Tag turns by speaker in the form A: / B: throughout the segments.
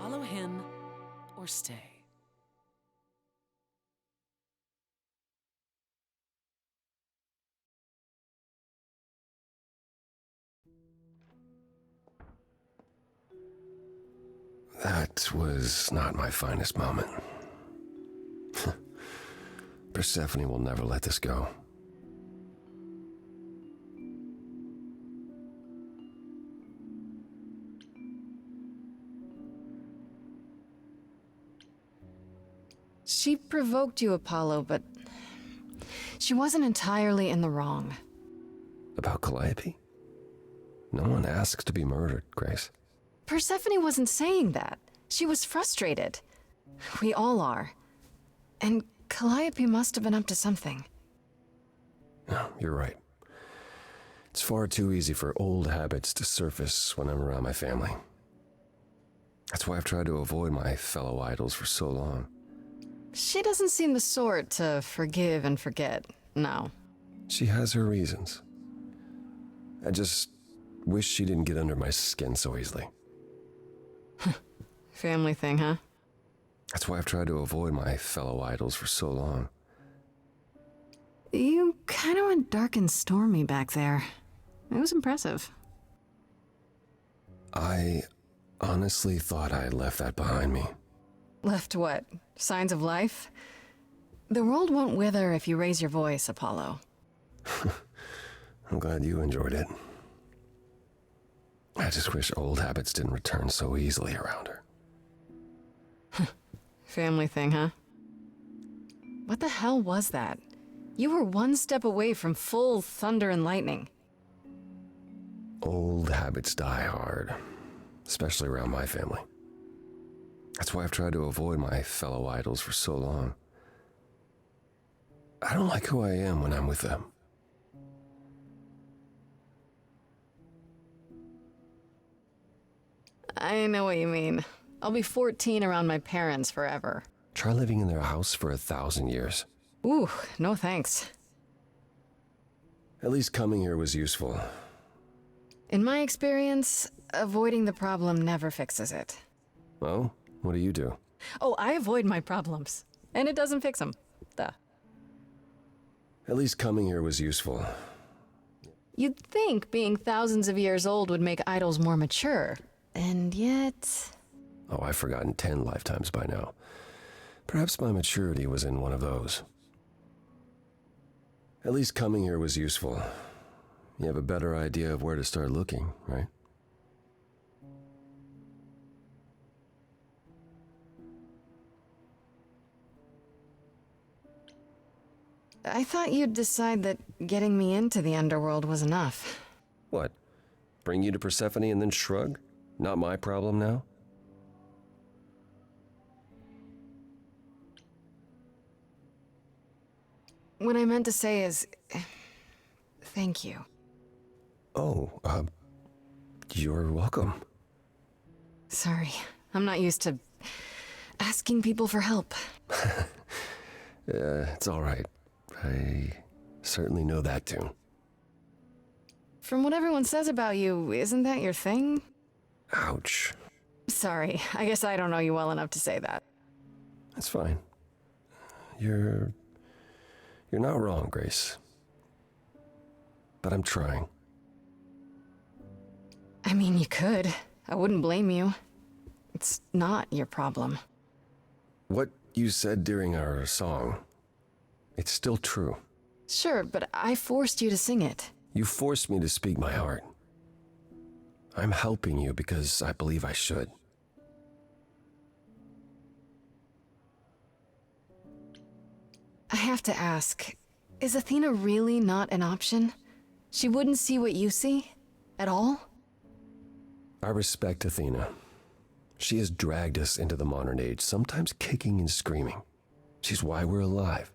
A: Follow him or stay.
B: That was not my finest moment. Persephone will never let this go.
C: She provoked you, Apollo, but she wasn't entirely in the wrong.
B: About Calliope? No one asks to be murdered, Grace.
C: Persephone wasn't saying that. She was frustrated. We all are. And Calliope must have been up to something.
B: No, you're right. It's far too easy for old habits to surface when I'm around my family. That's why I've tried to avoid my fellow idols for so long.
C: She doesn't seem the sort to forgive and forget, no.
B: She has her reasons. I just wish she didn't get under my skin so easily.
C: Family thing, huh?
B: That's why I've tried to avoid my fellow idols for so long.
C: You kind of went dark and stormy back there. It was impressive.
B: I honestly thought I had left that behind me.
C: Left what? Signs of life? The world won't wither if you raise your voice, Apollo.
B: I'm glad you enjoyed it. I just wish old habits didn't return so easily around her.
C: Family thing, huh? What the hell was that? You were one step away from full thunder and lightning.
B: Old habits die hard, especially around my family. That's why I've tried to avoid my fellow idols for so long. I don't like who I am when I'm with them.
C: I know what you mean. I'll be 14 around my parents forever.
B: Try living in their house for 1,000 years.
C: Ooh, no thanks.
B: At least coming here was useful.
C: In my experience, avoiding the problem never fixes it.
B: Well, what do you do?
C: Oh, I avoid my problems. And it doesn't fix them. Duh.
B: At least coming here was useful.
C: You'd think being thousands of years old would make idols more mature. And yet...
B: Oh, I've forgotten 10 lifetimes by now. Perhaps my maturity was in one of those. At least coming here was useful. You have a better idea of where to start looking, right?
C: I thought you'd decide that getting me into the underworld was enough.
B: What? Bring you to Persephone and then shrug? Not my problem now?
C: What I meant to say is... thank you.
B: Oh, you're welcome.
C: Sorry, I'm not used to asking people for help.
B: It's all right. I certainly know that tune.
C: From what everyone says about you, isn't that your thing?
B: Ouch.
C: Sorry, I guess I don't know you well enough to say that.
B: That's fine. You're not wrong, Grace. But I'm trying.
C: I mean, you could. I wouldn't blame you. It's not your problem.
B: What you said during our song, it's still true.
C: Sure, but I forced you to sing it.
B: You forced me to speak my heart. I'm helping you because I believe I should.
C: I have to ask, is Athena really not an option? She wouldn't see what you see? At all?
B: I respect Athena. She has dragged us into the modern age, sometimes kicking and screaming. She's why we're alive.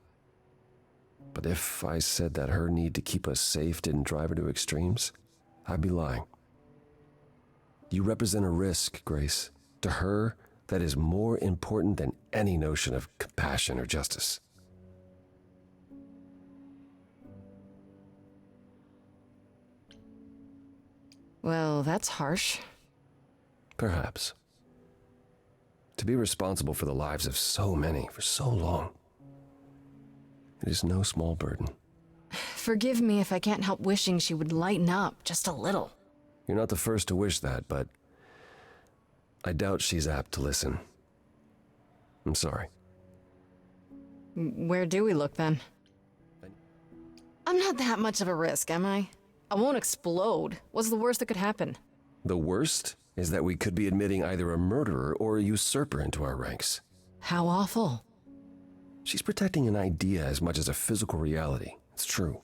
B: But if I said that her need to keep us safe didn't drive her to extremes, I'd be lying. You represent a risk, Grace. To her, that is more important than any notion of compassion or justice.
C: Well, that's harsh.
B: Perhaps. To be responsible for the lives of so many for so long. It is no small burden.
C: Forgive me if I can't help wishing she would lighten up just a little.
B: You're not the first to wish that, but I doubt she's apt to listen. I'm sorry.
C: Where do we look then? I'm not that much of a risk, am I? I won't explode. What's the worst that could happen?
B: The worst is that we could be admitting either a murderer or a usurper into our ranks.
C: How awful.
B: She's protecting an idea as much as a physical reality. It's true.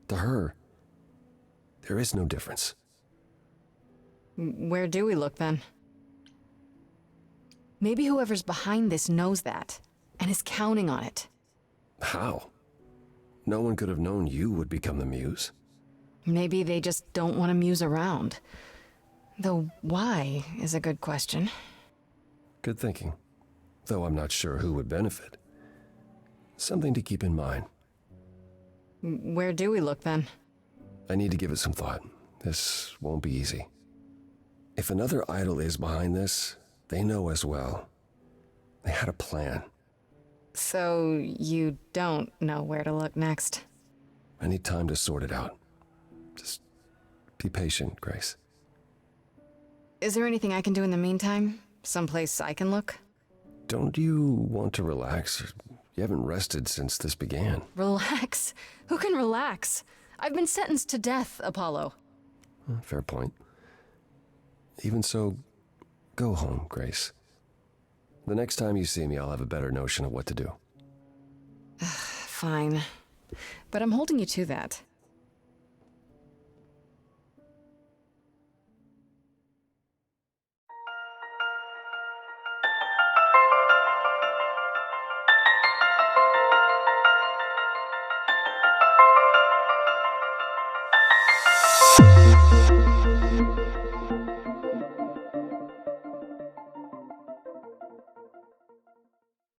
B: To her, there is no difference.
C: Where do we look then? Maybe whoever's behind this knows that, and is counting on it.
B: How? No one could have known you would become the muse.
C: Maybe they just don't want to muse around. Though why is a good question.
B: Good thinking. Though I'm not sure who would benefit. Something to keep in mind.
C: Where do we look then?
B: I need to give it some thought. This won't be easy. If another idol is behind this, they know as well. They had a plan.
C: So you don't know where to look next?
B: I need time to sort it out. Just be patient, Grace.
C: Is there anything I can do in the meantime? Someplace I can look?
B: Don't you want to relax? You haven't rested since this began.
C: Relax? Who can relax? I've been sentenced to death, Apollo.
B: Fair point. Even so, go home, Grace. The next time you see me, I'll have a better notion of what to do.
C: Fine. But I'm holding you to that.